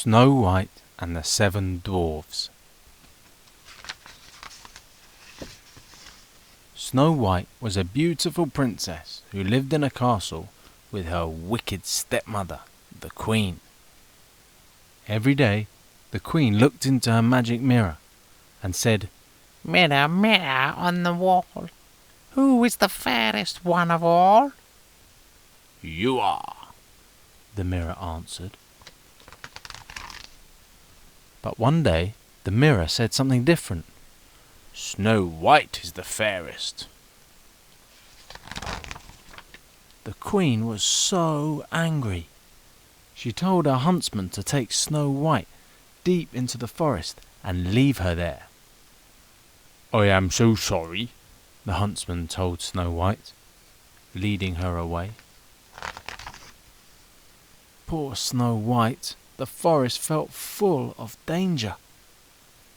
Snow White and the 7 Dwarfs. Snow White was a beautiful princess who lived in a castle with her wicked stepmother, the Queen. Every day, the Queen looked into her magic mirror and said, "Mirror, mirror on the wall, who is the fairest one of all?" "You are," the mirror answered. But one day, the mirror said something different. "Snow White is the fairest." The Queen was so angry. She told her huntsman to take Snow White deep into the forest and leave her there. "I am so sorry," the huntsman told Snow White, leading her away. Poor Snow White, the forest felt full of danger.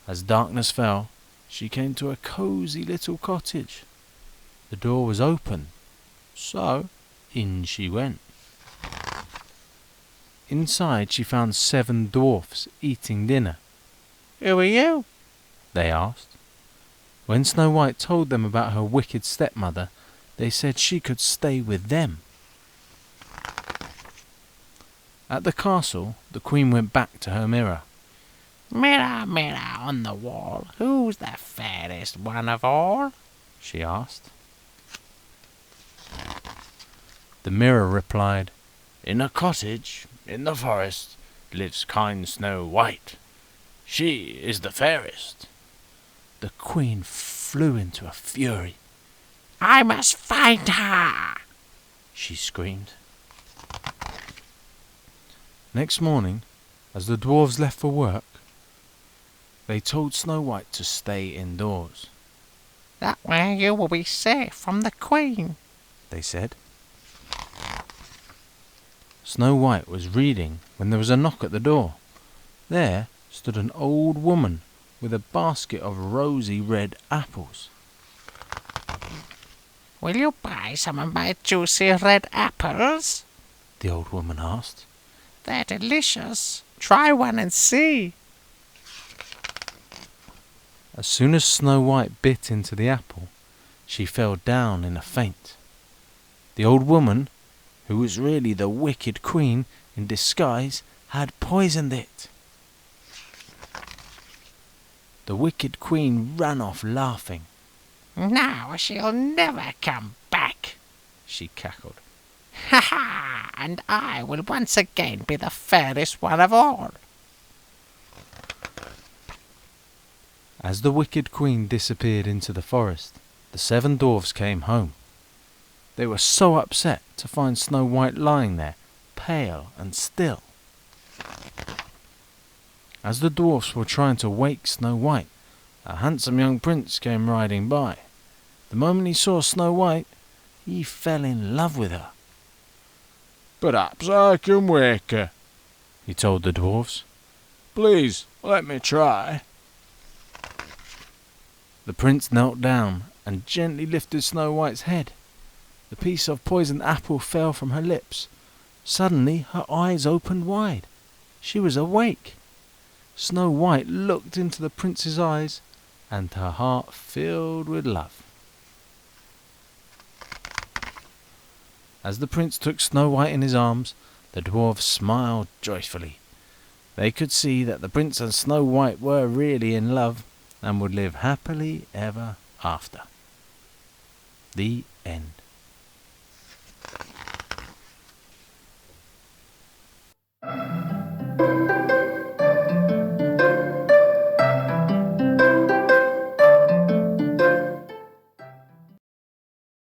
As darkness fell, she came to a cozy little cottage. The door was open, so in she went. Inside she found 7 dwarfs eating dinner. "Who are you?" they asked. When Snow White told them about her wicked stepmother, they said she could stay with them. At the castle, the Queen went back to her mirror. "Mirror, mirror on the wall, who's the fairest one of all?" she asked. The mirror replied, "In a cottage in the forest lives kind Snow White. She is the fairest." The Queen flew into a fury. "I must find her!" she screamed. Next morning, as the dwarves left for work, they told Snow White to stay indoors. "That way you will be safe from the Queen," they said. Snow White was reading when there was a knock at the door. There stood an old woman with a basket of rosy red apples. "Will you buy some of my juicy red apples?" the old woman asked. "They're delicious. Try one and see." As soon as Snow White bit into the apple, she fell down in a faint. The old woman, who was really the wicked Queen in disguise, had poisoned it. The wicked Queen ran off laughing. "Now she'll never come back," she cackled. "Ha ha! And I will once again be the fairest one of all." As the wicked Queen disappeared into the forest, the 7 dwarfs came home. They were so upset to find Snow White lying there, pale and still. As the dwarfs were trying to wake Snow White, a handsome young prince came riding by. The moment he saw Snow White, he fell in love with her. "Perhaps I can wake her," he told the dwarfs. "Please, let me try." The prince knelt down and gently lifted Snow White's head. The piece of poisoned apple fell from her lips. Suddenly her eyes opened wide. She was awake. Snow White looked into the prince's eyes, and her heart filled with love. As the prince took Snow White in his arms, the dwarfs smiled joyfully. They could see that the prince and Snow White were really in love and would live happily ever after. The end.